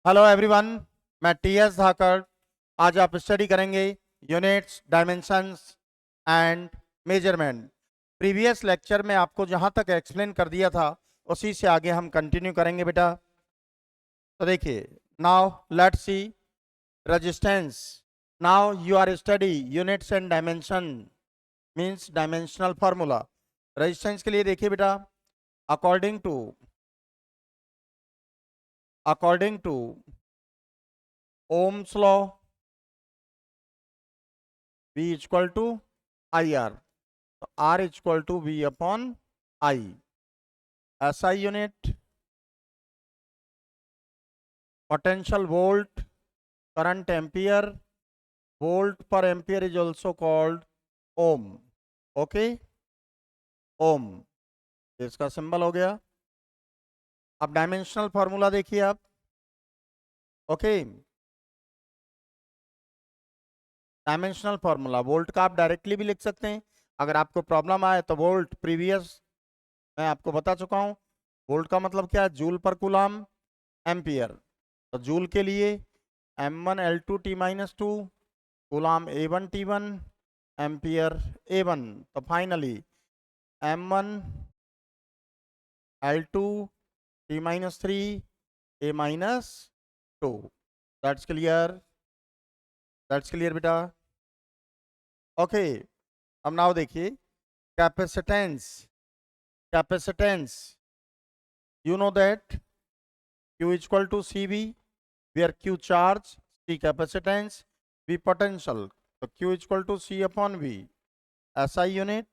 Hello everyone, मैं TS धाकड़। आज आप स्टडी करेंगे units, dimensions and measurement. Previous lecture में आपको जहां तक एक्सप्लेन कर दिया था उसी से आगे हम कंटिन्यू करेंगे बेटा। तो देखिए, now let's see resistance. Now you are study units and dimension means dimensional formula. Resistance के लिए देखिए बेटा, according to Ohm's law V equal to I R, तो R equal to V upon I. SI unit, potential volt, current ampere, volt per ampere is also called ohm. Okay, ohm इसका symbol हो गया। अब dimensional formula देखिए आप। Okay, dimensional formula volt का आप directly भी लिख सकते हैं। अगर आपको प्रॉब्लम आए तो वोल्ट प्रीवियस मैं आपको बता चुका हूं। वोल्ट का मतलब क्या है? जूल पर कूलम एम्पियर। तो जूल के लिए M1L2T-2, coulomb A1T1, ampere A1। तो finally M1L2T-3 A-2। That's clear, that's clear बेटा। ओके, अब नाउ देखिए capacitance. Capacitance, you know that Q equal to CV, where Q charge, C capacitance, V potential. So Q equal to C upon V. SI unit,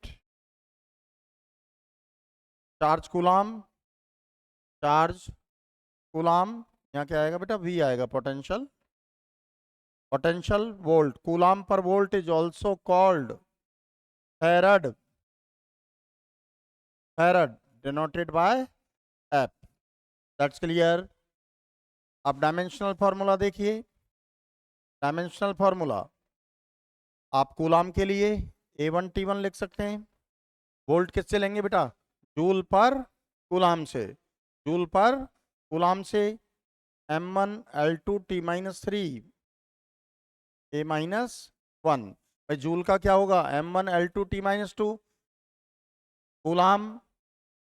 charge coulomb, charge coulomb, यहाँ क्या आएगा बेटा? V आएगा। Potential, potential volt, coulomb per volt is also called farad. Farad denoted by F। That's clear. अब dimensional formula देखिए। Dimensional formula आप coulomb के लिए A1T1 लिख सकते हैं। वोल्ट किससे लेंगे बेटा? जूल पर कूलम से। जूल पर कूलम से M1L2T-3 A-1। भाई जूल का क्या होगा? M1L2T-2, कूलम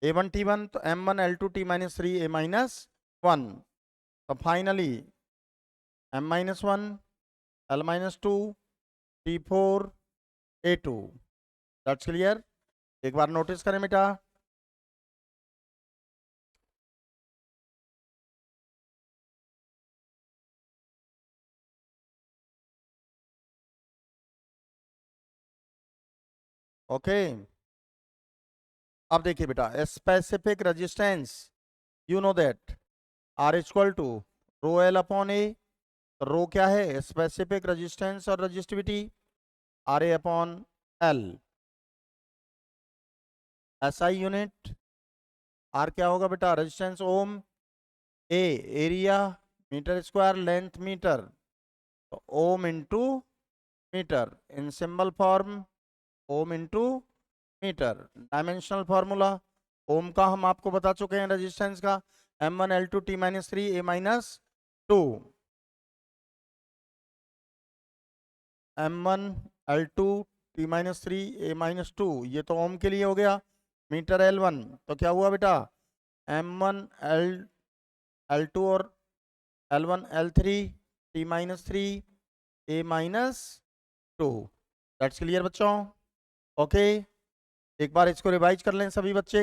A1T1, तो M1L2T-3 A-1। तो finally M-1 L-2 T4 A2। That's clear. एक बार नोटिस करें बेटा। ओके, अब देखिए बेटा, specific resistance, you know that R equal to rho L upon A. Rho क्या है? स्पेसिफिक रेजिस्टेंस और resistivity, R A upon L. SI unit, R क्या होगा बेटा? Resistance ohm, A area, metre square, length metre, तो ohm into metre in symbol form, ohm into metre. Dimensional formula ohm का हम आपको बता चुके हैं, रेजिस्टेंस का M1L2T-3 A-2। M1L2T-3 A-2, ये तो ओम के लिए हो गया। मीटर L1, तो क्या हुआ बेटा? M1L2 और L1 L3 T-3 A-2। That's clear बच्चों। ओके, एक बार इसको रिवाइज कर लें सभी बच्चे।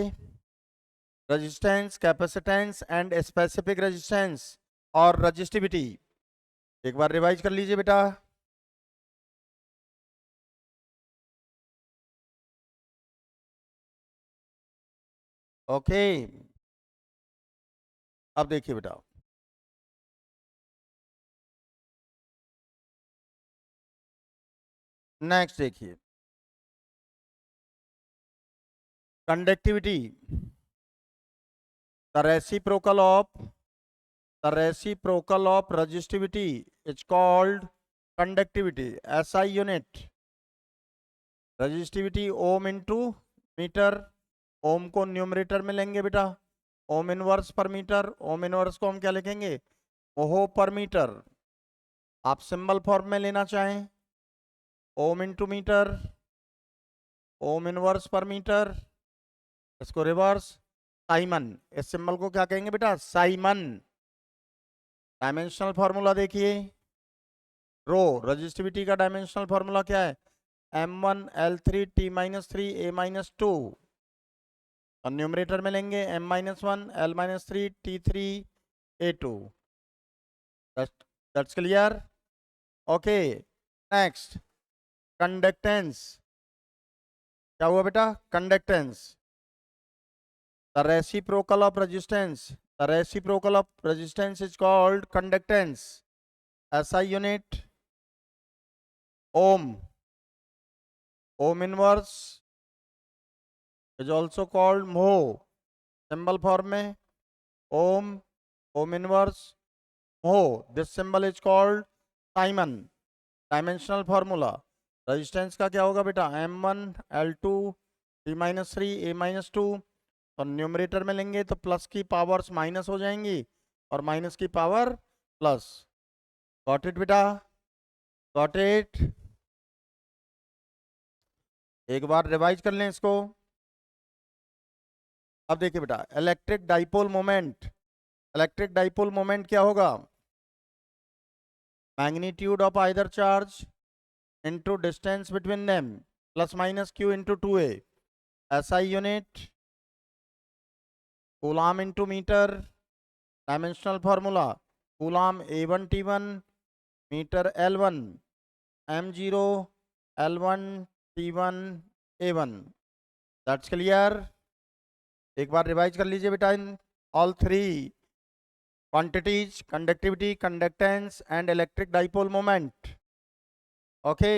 Resistance, capacitance and specific resistance और रजिस्टिविटी, एक बार रिवाइज कर लीजिए बेटा। ओके, अब देखिए बेटा, नेक्स्ट देखिए conductivity. The reciprocal of resistivity is called conductivity। SI unit, resistivity ohm into metre. Ohm को न्यूमरेटर में लेंगे बेटा, ohm inverse per metre. Ohm inverse को हम क्या लिखेंगे? मोहो पर मीटर, आप सिंबल फॉर्म में लेना चाहें ohm into metre, ohm inverse per metre, इसको रिवर्स साइमन, इस सिंबल को क्या कहेंगे बेटा? साइमन। डायमेंशनल फॉर्मूला देखिए, रो रजिस्टिविटी का डायमेंशनल फॉर्मूला क्या है? m1 L3 T-3 A-2, और न्यूमरेटर में लेंगे m-1 L-3 T3 A2। That's clear? Okay, next conductance. क्या हुआ बेटा? Conductance, the reciprocal of resistance, the reciprocal of resistance is called conductance. SI unit ohm, ohm inverse is also called mho, symbol form में ohm, ohm inverse mho, this symbol is called siemens. Dimensional formula resistance का क्या होगा बेटा? m1 L2 T-3 A-2, और numerator में लेंगे तो plus की पावर्स माइनस हो जाएंगी और माइनस की पावर प्लस। गॉट इट बेटा? Got it? एक बार रिवाइज कर लें इसको। अब देखिए बेटा, electric dipole moment, electric dipole moment क्या होगा? Magnitude of either charge into distance between them plus minus q into 2a। SI unit coulomb into metre, dimensional formula coulomb A1 T1 metre L1, m0 L1 T1 A1। That's clear? एक बार revise कर लीजिए बेटा in all three quantities, conductivity, conductance and electric dipole moment. Okay,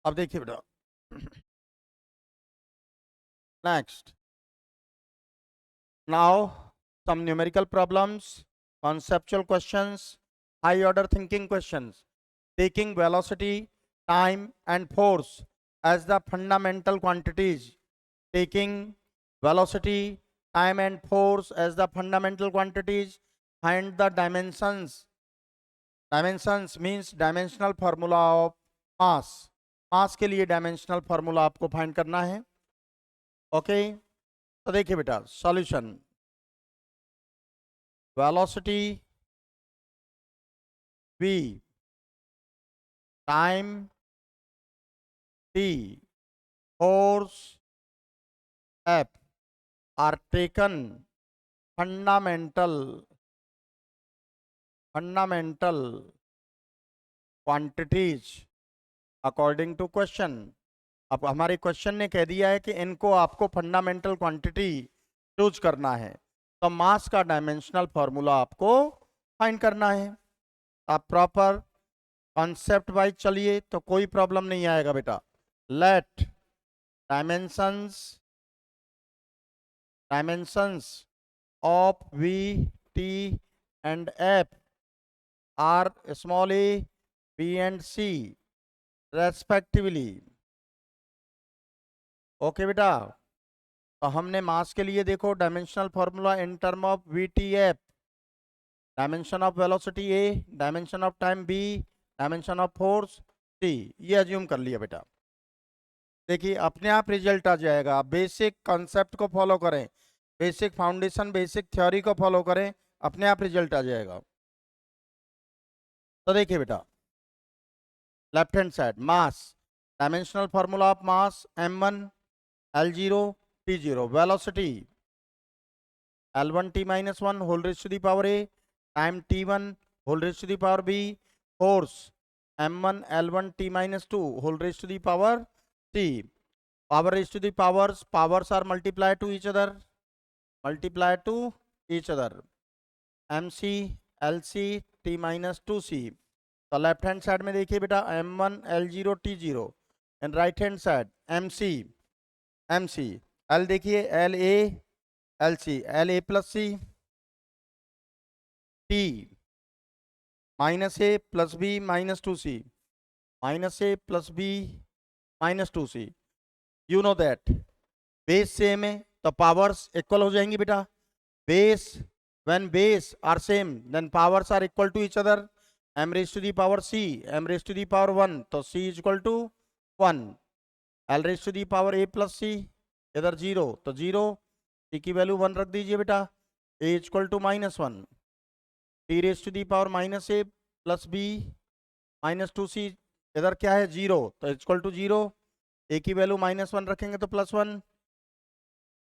अब देखिए बेटा, next now some numerical problems, conceptual questions, high order thinking questions, taking velocity, time and force as the fundamental quantities, taking velocity, time and force as the fundamental quantities, find the dimensions, dimensions means dimensional formula of mass, mass के लिए dimensional formula आपको find करना है। Okay, तो देखिए बेटा solution, velocity v, time t, force f are taken fundamental quantities according to question। अब हमारे क्वेश्चन ने कह दिया है कि इनको आपको फंडामेंटल क्वांटिटी चूज करना है, तो मास का डायमेंशनल फॉर्मूला आपको फाइंड करना है। आप प्रॉपर कॉन्सेप्ट वाइज चलिए तो कोई प्रॉब्लम नहीं आएगा बेटा। Let dimensions of V, T and F are small A, B and C respectively. Okay बेटा, तो हमने मास के लिए देखो dimensional formula in term of V T F, dimension of velocity A, dimension of time B, dimension of force T, ये assume कर लिया बेटा। देखिए अपने आप रिजल्ट आ जाएगा, बेसिक कॉन्सेप्ट को फॉलो करें, बेसिक फाउंडेशन, बेसिक थ्योरी को फॉलो करें, अपने आप रिजल्ट आ जाएगा। तो देखिए बेटा, left hand side mass, dimensional formula of mass m1 L0 T0, velocity L1 T-1 whole raise to the power a, time T1 whole raise to the power b, force m1 L1 T-2 whole raise to the power c, power raised to the powers are multiplied to each other, mc lc t-2c। तो left hand side में देखिए बेटा m1 L0 T0 and right hand side mc l देखिए la lc, la plus c, t minus a plus b minus 2c, minus A plus B minus 2c। You know that base same है तो powers equal हो जाएंगी बेटा। Base when base are same then powers are equal to each other। m raised to the power c, m raised to the power 1 तो c is equal to 1। l raised to the power a plus c, इधर 0 तो 0, c की value 1 रख दीजिए बेटा। a is equal to -1, t raised to the power minus a plus b minus 2c, इधर क्या है 0 तो इक्वल टू 0, a की वैल्यू -1 रखेंगे तो +1,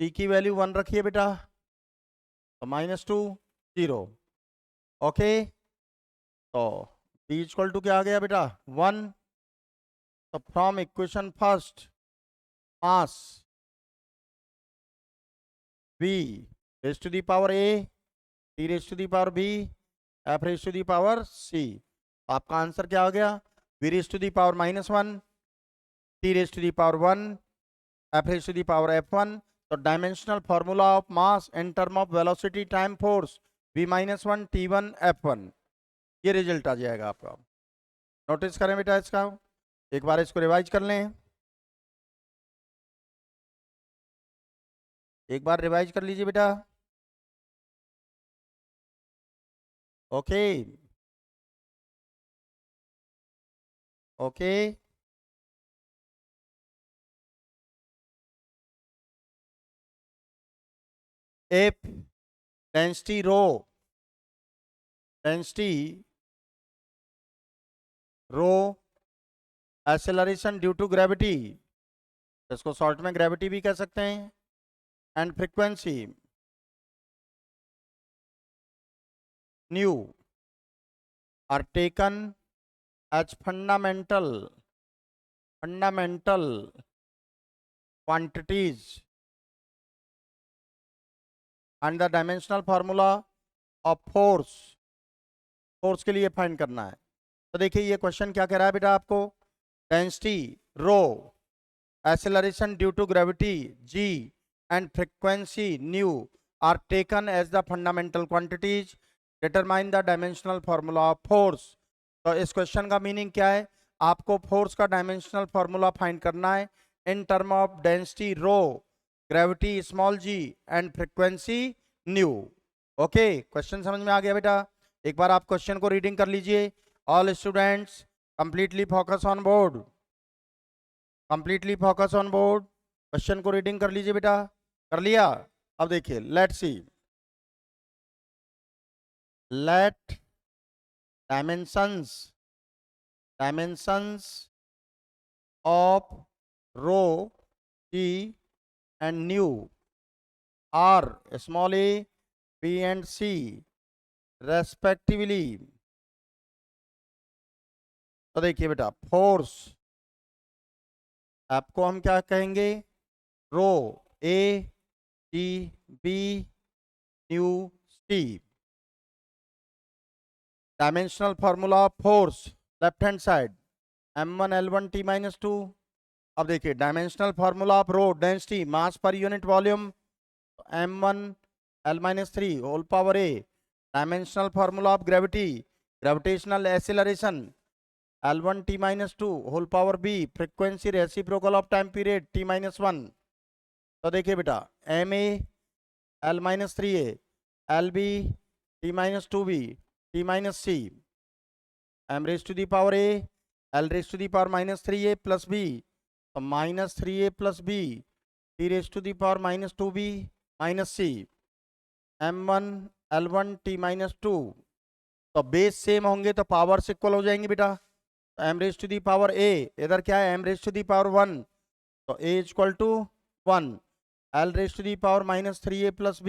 t की वैल्यू 1 रखिए बेटा तो -2 0। ओके तो b इक्वल टू क्या आ गया बेटा 1। तो from equation first mass b raised to the power a, t raised to the power b, f raised to the power c। आपका आंसर क्या आ गया b raised to the power -1, t raised to the power 1, f raised to the power f1। तो dimensional formula of mass in term of velocity time force v-1 t1 f1, ये result आ जाएगा आपका। Notice करें बेटा इसका, एक बार इसको रिवाइज कर लें, एक बार रिवाइज कर लीजिए बेटा। Okay okay if density rho acceleration due to gravity, इसको शॉर्ट में ग्रेविटी भी कह सकते हैं, and frequency nu are taken as fundamental quantities and the dimensional formula of force के लिए फाइंड करना है। तो देखिए ये क्वेश्चन क्या कह रहा है बेटा आपको, density rho, acceleration due to gravity g and frequency nu are taken as the fundamental quantities, determine the dimensional formula of force। तो इस क्वेश्चन का मीनिंग क्या है, आपको फोर्स का डायमेंशनल फॉर्मूला फाइंड करना है in term of density rho, gravity small G and frequency nu. Okay question समझ में आ गया बेटा, एक बार आप क्वेश्चन को रीडिंग कर लीजिए। All students completely focus on board, completely focus on board, question को रीडिंग कर लीजिए बेटा। कर लिया? अब देखिए let's see, let dimensions of rho g and nu are small a, b and c respectively। तो देखिए बेटा फोर्स आपको हम क्या कहेंगे, rho a T b nu c. Dimensional formula of force left hand side m1 l1 t minus 2। अब देखिए dimensional formula of rho density mass per unit volume m1 l minus 3 whole power a। Dimensional formula of gravity gravitational acceleration l1 t minus 2 whole power b। Frequency reciprocal of time period t minus 1। तो देखिए बेटा ma l minus 3a lb t minus 2b t minus c, m raised to the power a l raised to the power minus 3a plus b, तो minus 3a plus b t raised to the power minus 2b minus c, m1 l1 t minus 2। तो base same होंगे तो powers equal हो जाएंगे बेटा। तो m raised to the power a, इधर क्या है m raised to the power 1 तो a is equal to 1, l raised to the power minus 3a plus b,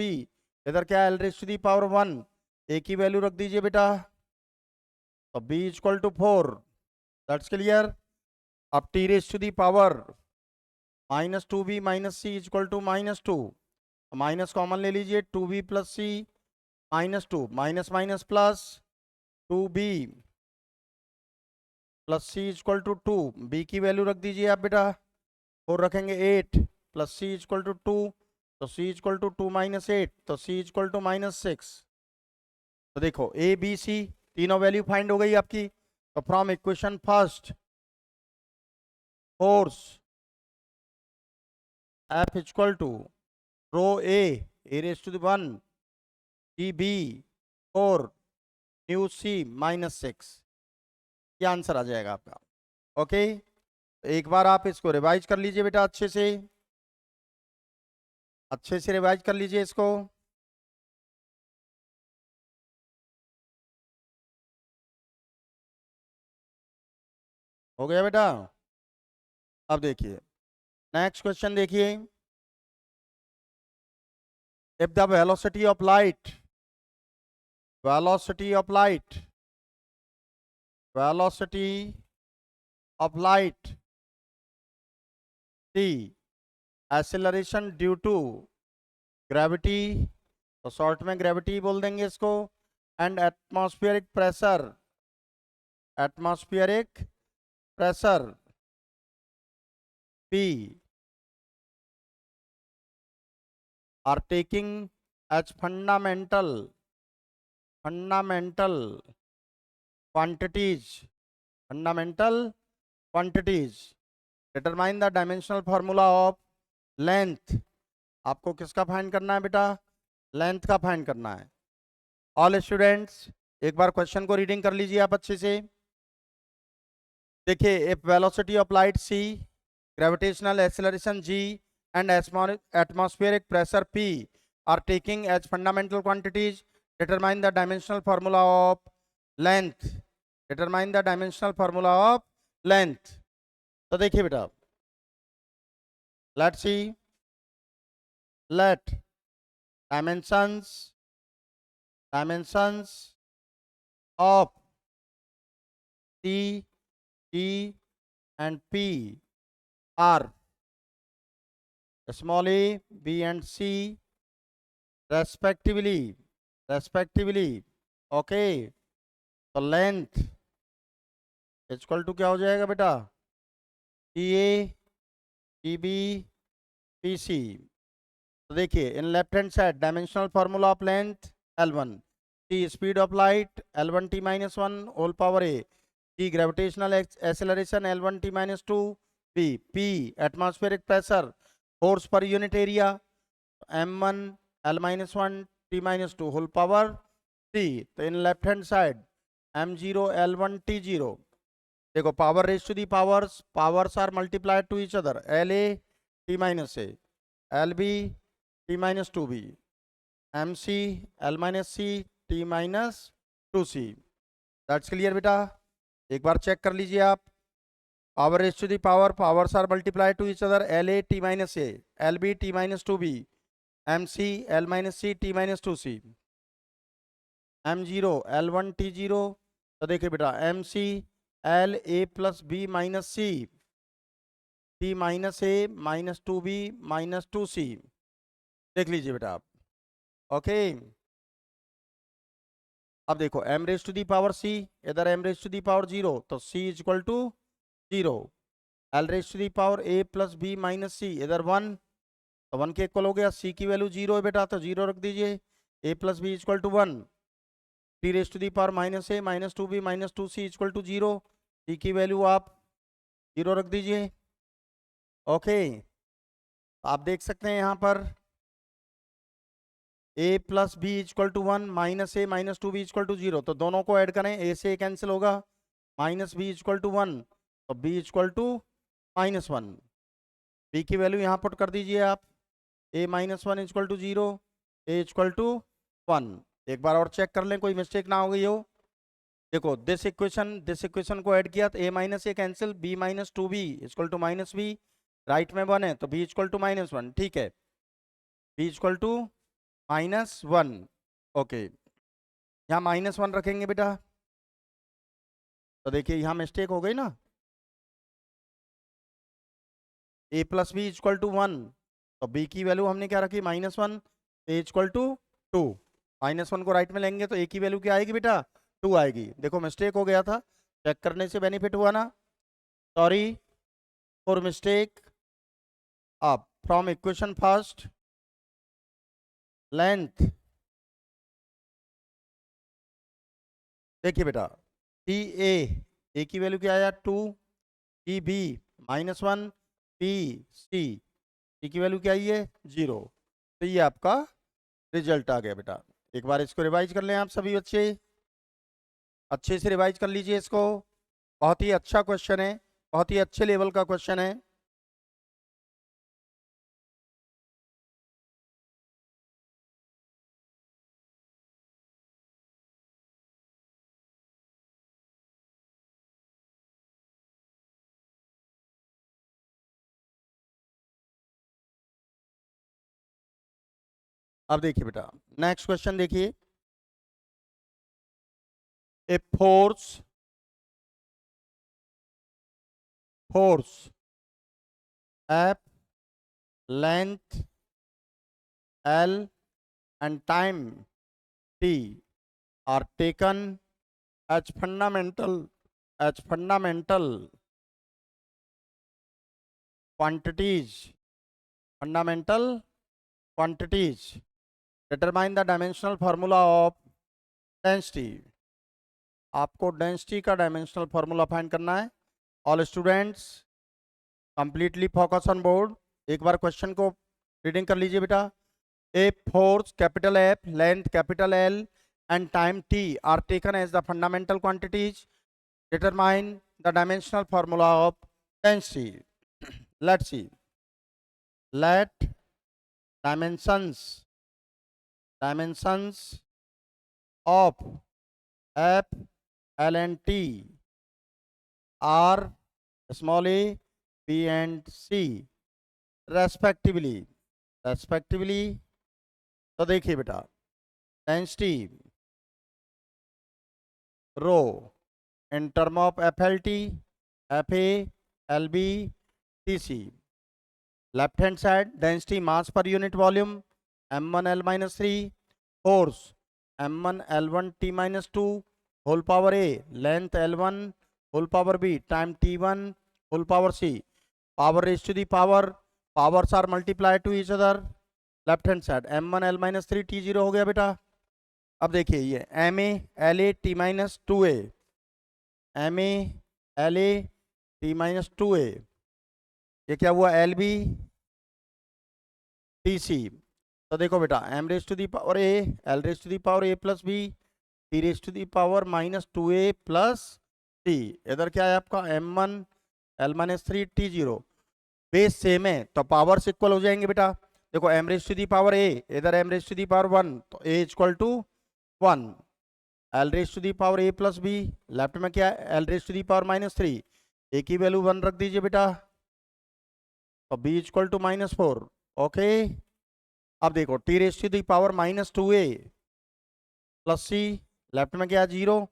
इधर क्या है l raised to the power 1, a की वैल्यू रख दीजिए बेटा तो b is equal to 4। That's clear. अब t raised to the power minus 2b minus c is equal to -2, minus common ले लीजिए 2b plus c -2 minus minus plus 2b plus c is equal to 2, b की value रख दीजिए आप बेटा 4 रखेंगे 8 plus c is equal to 2 तो c is equal to 2 minus 8 तो c is equal to -6। तो देखो a b c तीनों वैल्यू फाइंड हो गई आपकी। तो from equation first force F equal to rho A raise to the 1 G B और न्यू सी -6, ये आंसर आ जाएगा आपका। ओके, एक बार आप इसको रिवाइज कर लीजिए बेटा, अच्छे से रिवाइज कर लीजिए इसको। हो गया बेटा? अब देखिए नेक्स्ट क्वेश्चन देखिए। If the velocity of light velocity of light velocity of light c acceleration due to gravity, तो शॉर्ट में ग्रेविटी बोल देंगे इसको, and atmospheric pressure p are taking as fundamental quantities determine the dimensional formula of length। आपको किसका find करना है बेटा? लेंथ का फाइंड करना है। ऑल स्टूडेंट्स एक बार क्वेश्चन को रीडिंग कर लीजिए आप अच्छे से। देखिए, if velocity of light c, gravitational acceleration g and atmospheric pressure p are taking as fundamental quantities, determine the dimensional formula of length। determine the dimensional formula of length। तो देखिए बेटा, let's see, let dimensions of c, g and p are small a, b and c respectively। ओके, तो length equal to क्या हो जाएगा बेटा? T A, T B, P C. तो देखिए in left hand side dimensional formula of length L1, T speed of light L1 t -1 whole power A, T gravitational acceleration L1 t -2 b, p atmospheric pressure force per unit area M1 L-1 t -2 whole power 3। तो इन left hand side M0 L1 T0, देखो power raise to the powers are multiplied to each other, LA t -a, LB t -2b, MC L-c t -2c। That's clear बेटा? एक बार check कर लीजिए आप। Power raise to the powers are multiplied to each other, LA t -a, LB t -2b, MC L-c t -2c, M0 L1 T0। तो देखिए बेटा MC LA + B - C T - A - 2B - 2C। देख लीजिए बेटा आप। Okay, अब देखो m raise to the power c, इधर m raise to the power 0, तो c equal to 0। l raise to the power a + b - c, इधर 1, तो 1 के इक्वल हो गया। c की वैल्यू 0 है बेटा, तो 0 रख दीजिए। a + b = 1, t raise to the power -a - 2b - 2c = 0, c की वैल्यू आप 0 रख दीजिए। ओके, आप देख सकते हैं यहाँ पर a + b = 1 -a - 2b = 0, तो दोनों को ऐड करें, a से कैंसिल होगा, -b = 1, तो b = -1। b की वैल्यू यहाँ पुट कर दीजिए आप, a - 1 = 0, a = 1। एक बार और चेक कर लें कोई मिस्टेक ना हो गई हो। देखो दिस इक्वेशन को ऐड किया तो a - a cancel, b - 2b = -b, right में 1 है तो b = -1, ठीक है, b = -1। ओके, यहाँ -1 रखेंगे बेटा, तो देखिए यहाँ मिस्टेक हो गई ना, a + b = 1, तो b की वैल्यू हमने क्या रखी, -1, a = 2। -1 को राइट में लेंगे तो a की वैल्यू क्या आएगी बेटा, 2 आएगी। देखो मिस्टेक हो गया था, चेक करने से बेनिफिट हुआ ना, सॉरी फॉर मिस्टेक। अब फ्रॉम इक्वेशन फर्स्ट, लेंथ, देखिए बेटा टी ए की वैल्यू क्या आया 2, T B -1 P C, T की वैल्यू क्या आई है 0। तो ये आपका रिजल्ट आ गया बेटा। एक बार इसको रिवाइज कर लें आप सभी बच्चे, अच्छे से रिवाइज कर लीजिए इसको। बहुत ही अच्छा क्वेश्चन है, बहुत ही अच्छे लेवल का क्वेश्चन है। अब देखिए बेटा, नेक्स्ट क्वेश्चन देखिए। A force F, length L and time t are taken as fundamental quantities, fundamental quantities. Determine the dimensional formula of density. आपको डेंसिटी का डायमेंशनल फॉर्मूला फाइंड करना है। All students completely focus on board. एक बार question को reading कर लीजिए बेटा। A force capital F, length capital L and time t are taken as the fundamental quantities. Determine the dimensional formula of density. Let's see. Let dimensions of F, L and T are small a, B and C respectively. तो देखिए बेटा, density rho in term of FLT, FA, LB, TC. Left hand side density mass per unit volume M1 L minus 3, force M1 L1 T minus 2 whole power A, length L1 whole power B, time T1 whole power C. Power raised to the power, powers are multiplied to each other. Left hand side M1 L minus 3 T0 हो गया बेटा। अब देखिए ये MA LA T minus 2A, MA LA T minus 2A, ये क्या हुआ LB TC। तो देखो बेटा M raise to the power A, L raise to the power A plus B, T raise to the power -2A plus T। इधर क्या है आपका M1 L minus 3 T0। Base same है तो पावर्स इक्वल हो जाएंगे बेटा। देखो m raise to the power a, इधर m raise to the power 1, तो a equal to 1। l raise to the power a plus b, left में क्या है l raise to the power -3, a की वैल्यू 1 रख दीजिए बेटा, तो b इक्वल टू -4। ओके, अब देखो t raise to the power -2a plus c, left में क्या है 0,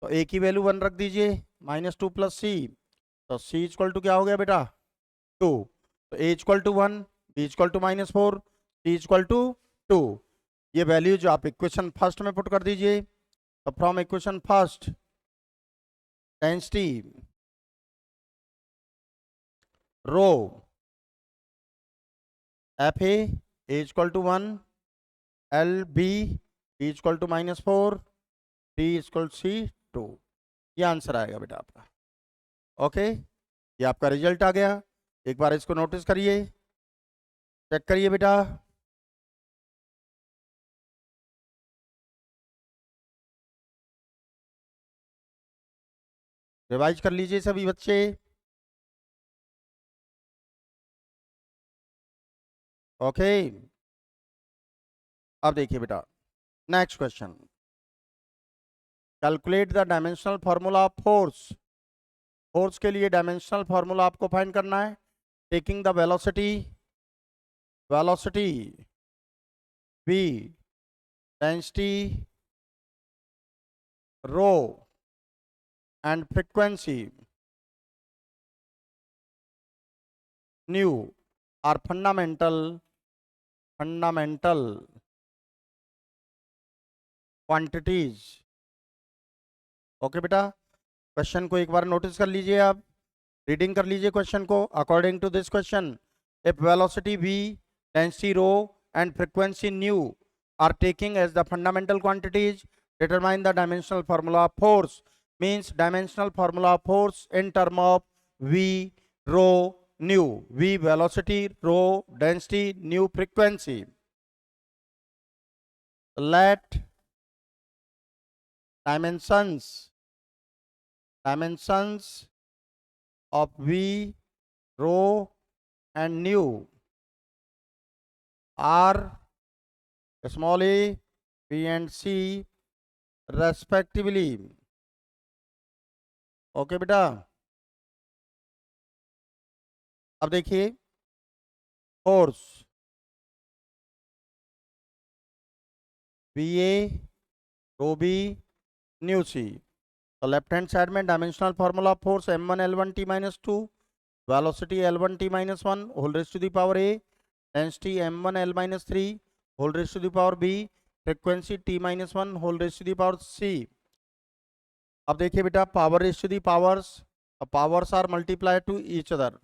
तो a की वैल्यू 1 रख दीजिए, -2 प्लस c, तो c इक्वल टू क्या हो गया बेटा 2। तो a equal to 1, b equal to -4, c equal to 2। ये वैल्यू जो आप इक्वेशन फर्स्ट में पुट कर दीजिए, तो from equation first density rho F A equal to 1, L B equal to -4, T equal C 2। ये आंसर आएगा बेटा आपका। ओके, ये आपका रिजल्ट आ गया। एक बार इसको नोटिस करिए, चेक करिए बेटा। रिवाइज कर लीजिए सभी बच्चे। ओके, अब देखिए बेटा next question. Calculate the dimensional formula of force. Force के लिए डायमेंशनल फॉर्मूला आपको फाइंड करना है। Taking the velocity v, density rho and frequency nu are fundamental quantities। Okay बेटा, क्वेश्चन को एक बार नोटिस कर लीजिए, आप रीडिंग कर लीजिए क्वेश्चन को। According to this question, if velocity v, density rho and frequency nu are taking as the fundamental quantities, determine the dimensional formula of force। means dimensional formula of force in term of v, rho nu. V velocity, rho density, nu frequency. Let dimensions of V, rho and nu are small a, B and C respectively. Okay बेटा, अब देखिए force B A rho B nu C. तो left hand side में dimensional formula of force m1 l1 t minus 2, velocity l1 t minus 1 whole raise to the power a, density m1 l minus 3 whole raise to the power b, frequency t minus 1 whole raise to the power c। अब देखिए बेटा, power raise to the powers are multiply to each other.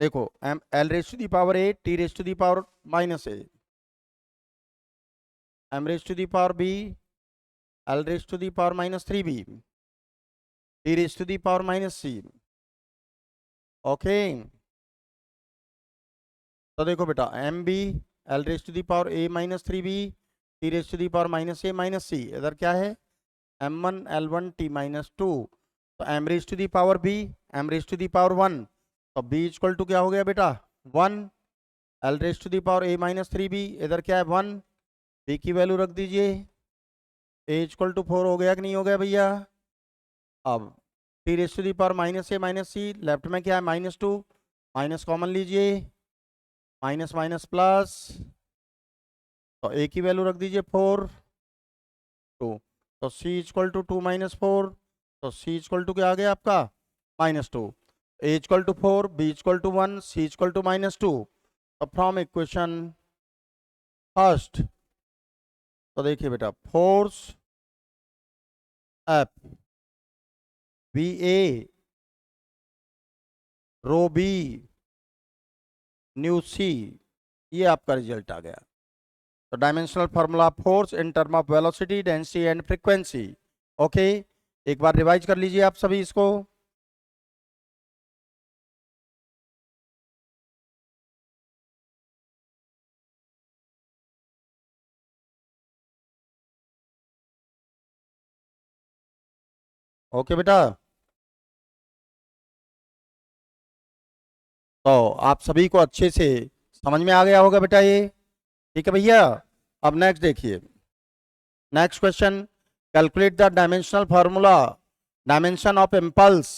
देखो m l raise to the power A, t raise to the power minus a, m raise to the power b, l raise to the power minus 3b, t raise to the power minus c. Okay, तो देखो बेटा m b l raise to the power a minus 3b, t raise to the power minus a minus c. इधर क्या है, m1 l1 t minus 2, तो m raise to the power b, m raise to the power 1, तो b equal to क्या हो गया बेटा 1, l raise to the power a माइनस 3b, इधर क्या है 1, b की वैल्यू रख दीजिए, a इक्वल टू 4 हो गया कि नहीं हो गया भैया। अब t raise to the power minus a minus C, left में क्या है -2, माइनस कॉमन लीजिए, माइनस माइनस प्लस, तो a की वैल्यू रख दीजिए 4 2, तो c इक्वल टू 2 माइनस 4, तो c इक्वल टू क्या आ गया आपका -2, a equal to 4, b equal to 1, c equal to -2। तो फ्रॉम इक्वेशन फर्स्ट, तो देखिए बेटा force F B A rho B nu C, ये आपका रिजल्ट आ गया। तो dimensional formula force in term of velocity, density and frequency. Okay, एक बार रिवाइज कर लीजिए आप सभी इसको। ओके बेटा, तो आप सभी को अच्छे से समझ में आ गया होगा बेटा ये, ठीक है भैया। अब नेक्स्ट देखिए, next question, calculate the dimensional formula, dimension of impulse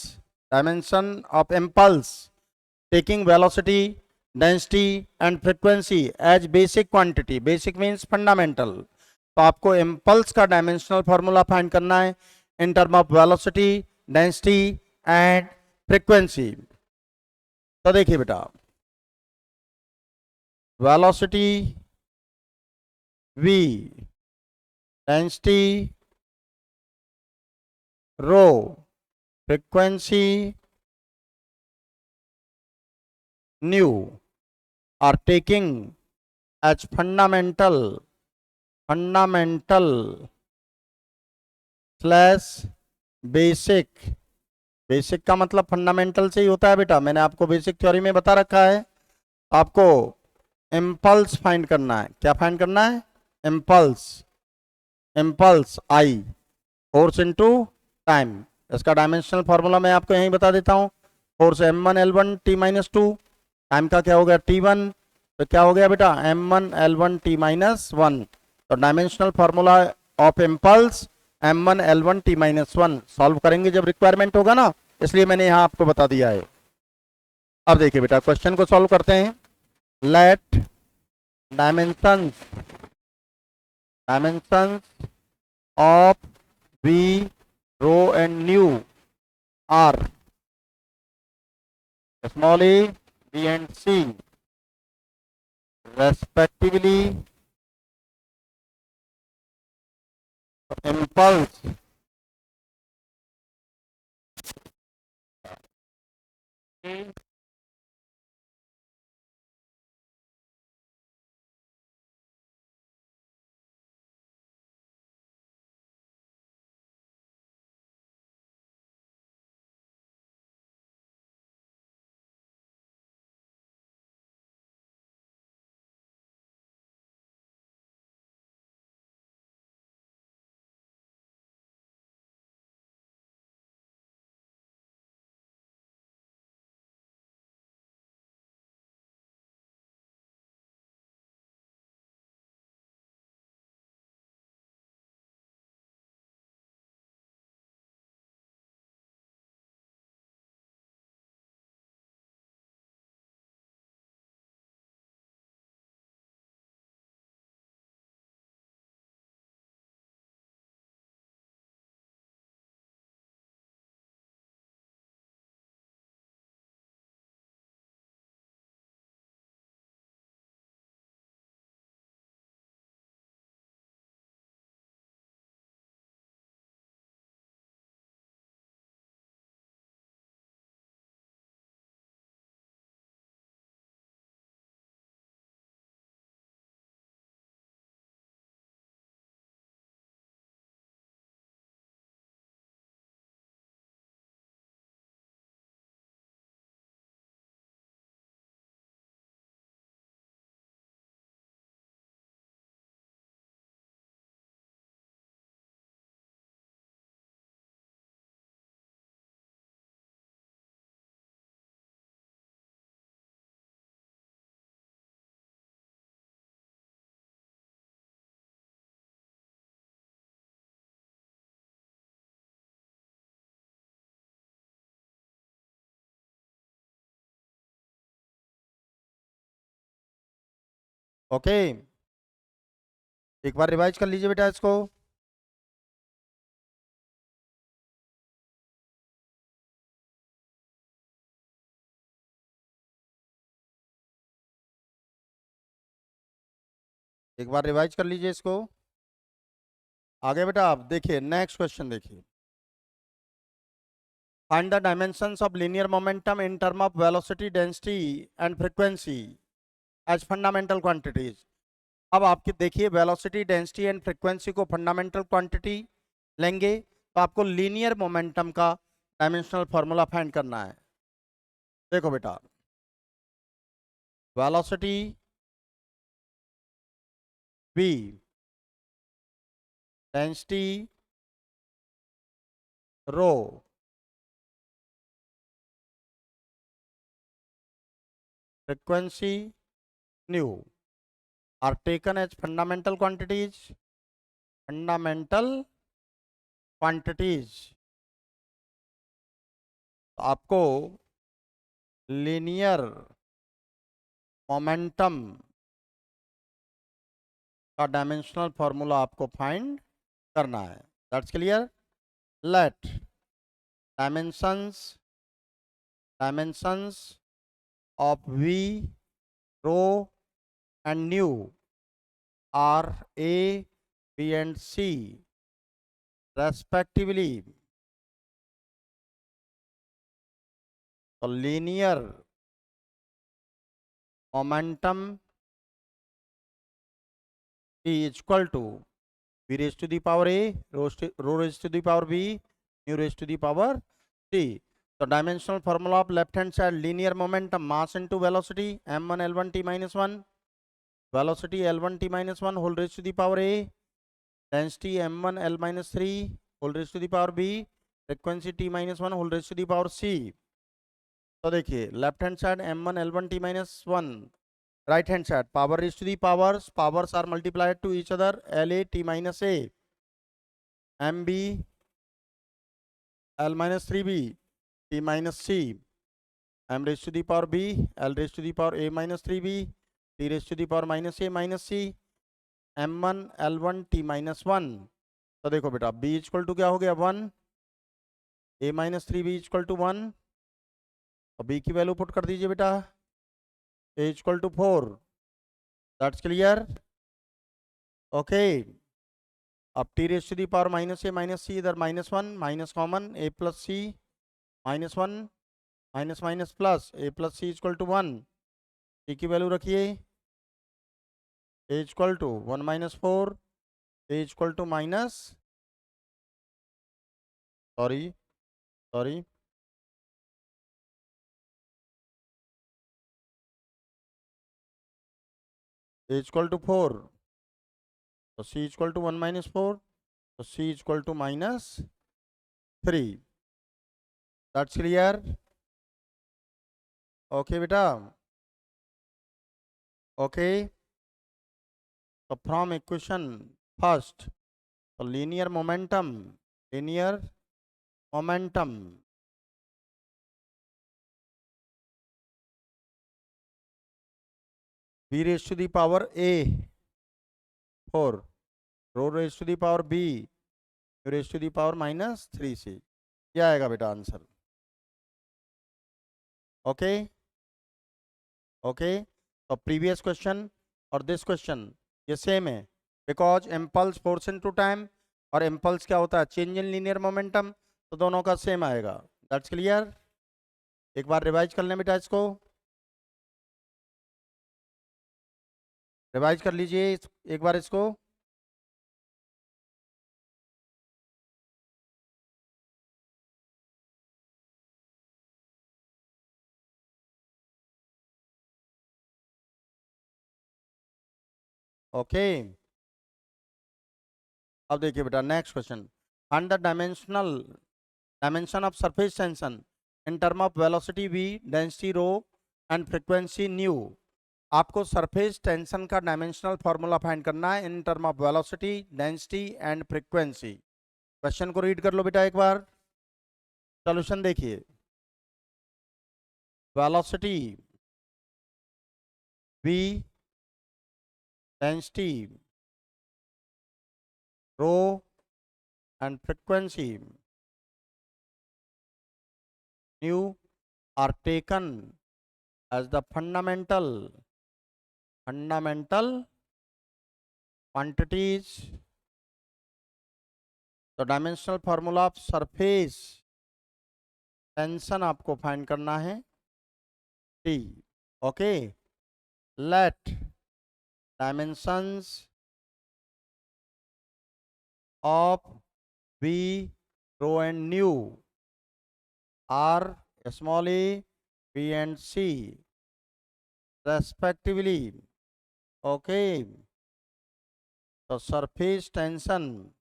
taking velocity, density and frequency as basic quantity, basic means fundamental। तो आपको इम्पल्स का डायमेंशनल फॉर्मूला फाइंड करना है in term of velocity, density and frequency. तो देखिए बेटा, velocity v, density row, frequency nu are taking as fundamental slash basic. Basic का मतलब फंडामेंटल से ही होता है बेटा, मैंने आपको बेसिक थ्योरी में बता रखा है। आपको इम्पल्स फाइंड करना है, क्या फाइंड करना है, इम्पल्स आई, फोर्स इनटू टाइम। इसका डायमेंशनल फॉर्मूला मैं आपको यहीं बता देता हूँ, force m1 l1 t minus 2, time का क्या हो गया t1, तो क्या हो गया बेटा m1 l1 t minus 1। तो dimensional formula of impulse m1 l1 t minus 1 solve करेंगे जब रिक्वायरमेंट होगा ना, इसलिए मैंने यहाँ आपको बता दिया है। अब देखिए बेटा, क्वेश्चन को सॉल्व करते हैं। Let dimensions of v, rho and nu are small a, b and c respectively impulse okay, एक बार रिवाइज कर लीजिए बेटा इसको। एक बार रिवाइज कर लीजिए इसको। आगे बेटा आप देखिए, नेक्स्ट क्वेश्चन देखिए। Find the dimensions of linear momentum in term of velocity, density and frequency as fundamental quantities. अब आपके देखिए, वेलोसिटी, डेंसिटी एंड फ्रीक्वेंसी को फंडामेंटल क्वांटिटी लेंगे, तो आपको लीनियर मोमेंटम का डायमेंशनल फॉर्मूला फाइंड करना है। देखो बेटा, velocity v, density rho, frequency nu are taken as fundamental quantities. fundamental quantities तो आपको लीनियर मोमेंटम का डायमेंशनल फॉर्मूला आपको फाइंड करना है। That's clear. Let dimensions of v, rho and nu are a, b and c respectively। तो linear momentum is equal to v raised to the power a, rho raised to the power b, nu raised to the power c। So dimensional formula of left hand side, linear momentum, mass into velocity, m1 l1 t minus 1, velocity l1 t minus 1 whole raised to the power a, density m1 l minus 3 whole raised to the power b, frequency t minus 1 whole raised to the power c। तो देखिए, left hand side m1 l1 t minus 1, right hand side power raised to the powers are multiplied to each other, la t minus a, mb l minus 3b t minus c, m raised to the power b, l raised to the power a minus 3b, t raised to the power minus a minus c, m1 l1 t minus 1। तो देखो बेटा, b equal to क्या हो गया 1, a माइनस 3b equal to 1, और b की value put कर दीजिए बेटा, a equal to 4। That's clear. Okay, अब t raise to the power minus a minus c, इधर minus 1 minus common, a plus c minus 1 minus minus plus, a plus c equal to 1। t की value रखिए, a equal to 1 minus 4, a equal to minus, sorry sorry, a equal to 4, तो c equal to 1 minus 4, तो c equal to minus 3। That's clear. Okay बेटा, okay. तो from equation first, तो linear momentum v raised to the power a 4, rho raised to the power b, u raised to the power minus 3c। क्या आएगा बेटा answer? Okay, okay. तो previous question और this question ये same है, because impulse force into time, और impulse क्या होता है? Change in linear momentum. तो दोनों का सेम आएगा। That's clear. एक बार रिवाइज कर लें बेटा इसको, रिवाइज कर लीजिए एक बार इसको। ओके, अब देखिए बेटा next question. Find the dimension of surface tension in term of velocity v, density rho and frequency nu. आपको सरफेस टेंशन का डायमेंशनल फॉर्मूला फाइंड करना है in term of velocity, density and frequency. Question को read कर लो बेटा एक बार, सॉल्यूशन देखिए। Velocity v density, rho and frequency nu are taken as the fundamental quantities. The dimensional formula of surface tension आपको फाइंड करना है T. Okay, let dimensions of V, rho and nu are small a, B and C respectively. Okay, so surface tension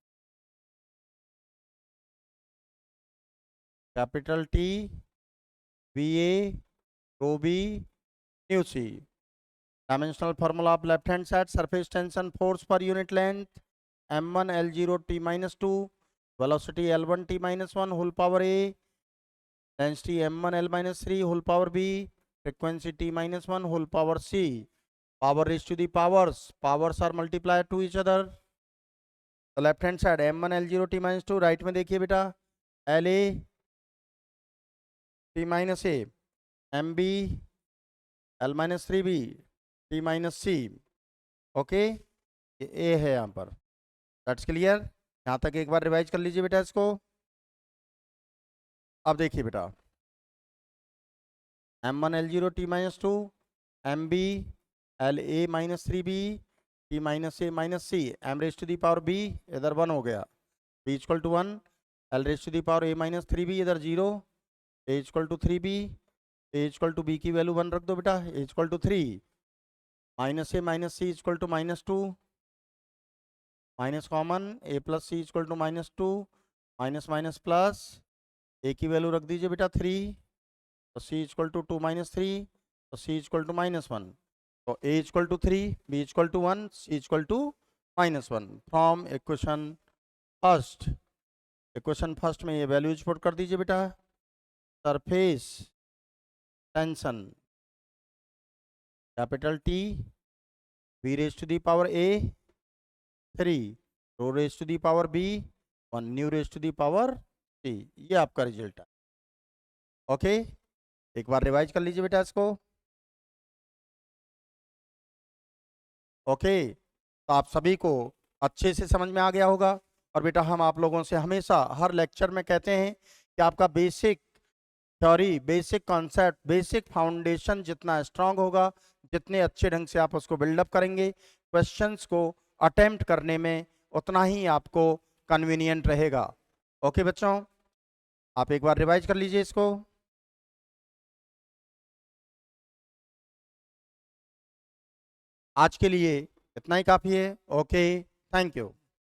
capital T, VA, rho B, nu C. Dimensional formula of left hand side, surface tension force per unit length m1 L0 T minus 2, velocity L1 T minus 1 whole power A, density m1 L minus 3 whole power B, frequency T minus 1 whole power C. Power raised to the powers are multiplied to each other. The left hand side m1 L0 T minus 2, right में देखिए बेटा LA T minus A, MB L minus 3B T minus C. Okay, ये A है यहाँ पर, that's clear. यहाँ तक एक बार रिवाइज कर लीजिए बेटा इसको। अब देखिए बेटा m1 L0 T minus 2, MB LA minus 3B T minus A minus C, m raised to the power B इधर 1 हो गया, B equal to 1, L raised to the power A minus 3B इधर 0, A equal to 3B, A equal to B की value 1 रख दो बेटा, A equal to 3, minus A minus C equal to -2, minus common A plus C equal to -2, minus minus plus, A की value रख दीजिए बेटा 3, तो C इक्वल टू 2 माइनस 3, तो C इक्वल टू -1, तो A equal to 3, B equal to 1, C equal to -1। From equation first में ये values put कर दीजिए बेटा। Surface tension capital T, V raise to the power A 3, rho raise to the power B 1, nu raise to the power C। ये आपका result है। Okay, एक बार रिवाइज कर लीजिए बेटा इसको। ओके, तो आप सभी को अच्छे से समझ में आ गया होगा। और बेटा हम आप लोगों से हमेशा हर लेक्चर में कहते हैं कि आपका basic theory, basic concept, basic foundation जितना स्ट्रांग होगा, जितने अच्छे ढंग से आप उसको बिल्डअप करेंगे, क्वेश्चंस को अटेम्प्ट करने में उतना ही आपको कन्वीनियंट रहेगा। ओके बच्चों, आप एक बार रिवाइज कर लीजिए इसको। आज के लिए इतना ही काफ़ी है। Okay, thank you.